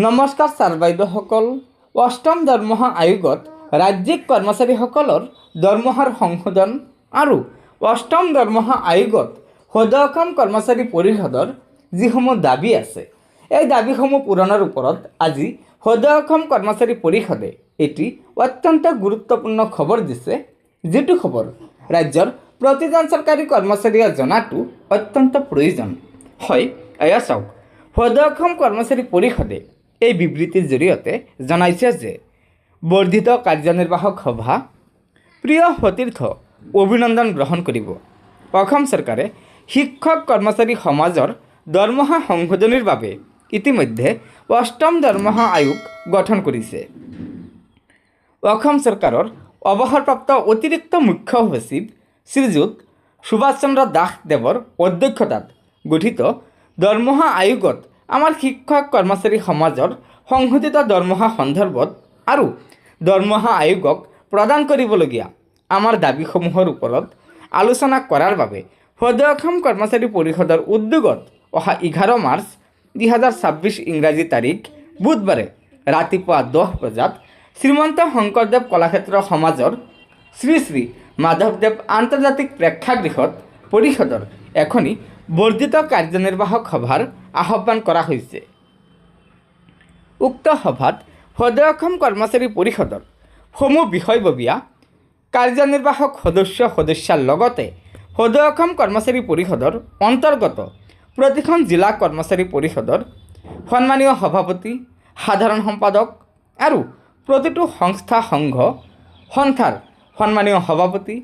নমস্কাৰ ছাৰ বাইদেউসকল। অষ্টম দৰমহা আয়োগত ৰাজ্যিক কৰ্মচাৰীসকলৰ দৰমহাৰ সংশোধন আৰু অষ্টম দৰমহা আয়োগত সদৌ অসম কৰ্মচাৰী পৰিষদৰ যিসমূহ দাবী আছে, এই দাবীসমূহ পূৰণৰ ওপৰত আজি সদৌ অসম কৰ্মচাৰী পৰিষদে এটি অত্যন্ত গুৰুত্বপূৰ্ণ খবৰ দিছে, যিটো খবৰ ৰাজ্যৰ প্ৰতিজন চৰকাৰী কৰ্মচাৰীয়ে জনাটো অত্যন্ত প্ৰয়োজন। হয়, এয়া চাওক, সদৌ অসম কৰ্মচাৰী পৰিষদে এই বিবৃতিৰ জৰিয়তে জনাইছে যে বৰ্ধিত কাৰ্যনিৰ্বাহক সভা প্ৰিয় সতীৰ্থ অভিনন্দন গ্ৰহণ কৰিব। অসম চৰকাৰে শিক্ষক কৰ্মচাৰী সমাজৰ দৰমহা সংশোধনীৰ বাবে ইতিমধ্যে অষ্টম দৰমহা আয়োগ গঠন কৰিছে। অসম চৰকাৰৰ অৱসৰপ্ৰাপ্ত অতিৰিক্ত মুখ্য সচিব শ্ৰীযুত সুভাষ চন্দ্ৰ দাস দেৱৰ অধ্যক্ষতাত গঠিত দৰমহা আয়োগত আমাৰ শিক্ষক কৰ্মচাৰী সমাজৰ সংশোধিত দৰমহা সন্দৰ্ভত আৰু দৰমহা আয়োগক প্ৰদান কৰিবলগীয়া আমাৰ দাবীসমূহৰ ওপৰত আলোচনা কৰাৰ বাবে সদৌ অসম কৰ্মচাৰী পৰিষদৰ উদ্যোগত অহা 11 মাৰ্চ 2026 ইংৰাজী তাৰিখ বুধবাৰে ৰাতিপুৱা 10 বজাত শ্ৰীমন্ত শংকৰদেৱ কলাক্ষেত্ৰ সমাজৰ শ্ৰী শ্ৰী মাধৱদেৱ আন্তৰ্জাতিক প্ৰেক্ষাগৃহত পৰিষদৰ এখনি বৰ্ধিত কাৰ্যনিৰ্বাহক সভাৰ আহ্বান কৰা হৈছে। উক্ত সভাত সদৌ অসম কৰ্মচাৰী পৰিষদৰ সমূহ বিষয়ববীয়া কাৰ্যনিৰ্বাহক সদস্যাৰ লগতে সদৌ অসম কৰ্মচাৰী পৰিষদৰ অন্তৰ্গত প্ৰতিখন জিলা কৰ্মচাৰী পৰিষদৰ সন্মানীয় সভাপতি, সাধাৰণ সম্পাদক আৰু প্ৰতিটো সংস্থা সংঘ সন্থাৰ সন্মানীয় সভাপতি,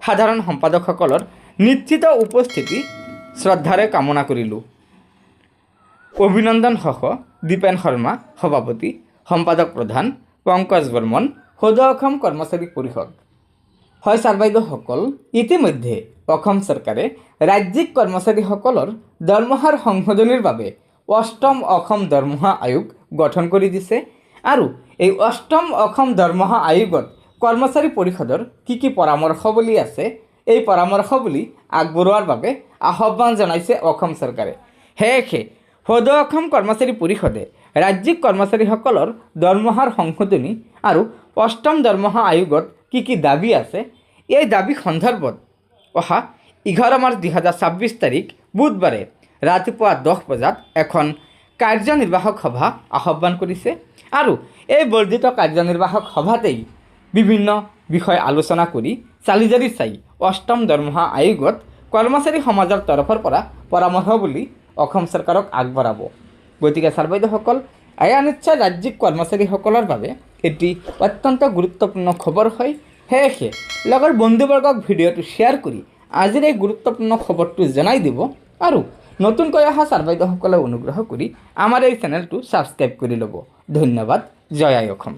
সাধাৰণ সম্পাদকসকলৰ নিশ্চিত উপস্থিতি শ্ৰদ্ধাৰে কামনা কৰিলোঁ। অভিনন্দন সহ দীপেন শৰ্মা সভাপতি, সম্পাদক প্ৰধান পংকজ বৰ্মন, সদৌ অসম কৰ্মচাৰী পৰিষদ। হয় ছাৰ বাইদেউসকল, ইতিমধ্যে অসম চৰকাৰে ৰাজ্যিক কৰ্মচাৰীসকলৰ দৰমহাৰ সংশোধনীৰ বাবে অষ্টম অসম দৰমহা আয়োগ গঠন কৰি দিছে আৰু এই অষ্টম অসম দৰমহা আয়োগত কৰ্মচাৰী পৰিষদৰ কি পৰামৰ্শৱলী আছে, এই পৰামৰ্শৱলী আগবঢ়োৱাৰ বাবে আহ্বান জনাইছে অসম চৰকাৰে। সেয়েহে সদৌ অসম কৰ্মচাৰী পৰিষদে ৰাজ্যিক কৰ্মচাৰীসকলৰ দৰমহাৰ সংশোধনী আৰু অষ্টম দৰমহা আয়োগত কি দাবী আছে, এই দাবী সন্দৰ্ভত অহা 11 মাৰ্চ 2026 তাৰিখ বুধবাৰে ৰাতিপুৱা 10 বজাত এখন কাৰ্যনিৰ্বাহক সভা আহ্বান কৰিছে আৰু এই বৰ্ধিত কাৰ্যনিৰ্বাহক সভাতেই বিভিন্ন বিষয় আলোচনা কৰি চালিজাৰি চাই অষ্টম দৰমহা আয়োগত কৰ্মচাৰী সমাজৰ তৰফৰ পৰা পৰামৰ্শৱলী অসম চৰকাৰক আগবঢ়াব। গতিকে ছাৰ বাইদেউসকল, এয়া নিশ্চয় ৰাজ্যিক কৰ্মচাৰীসকলৰ বাবে এটি অত্যন্ত গুৰুত্বপূৰ্ণ খবৰ হয়। সেয়েহে লগৰ বন্ধুবৰ্গক ভিডিঅ'টো শ্বেয়াৰ কৰি আজিৰ এই গুৰুত্বপূৰ্ণ খবৰটো জনাই দিব আৰু নতুনকৈ অহা ছাৰ বাইদেউসকলে অনুগ্ৰহ কৰি আমাৰ এই চেনেলটো ছাবস্ক্ৰাইব কৰি ল'ব। ধন্যবাদ। জয় আই অসম।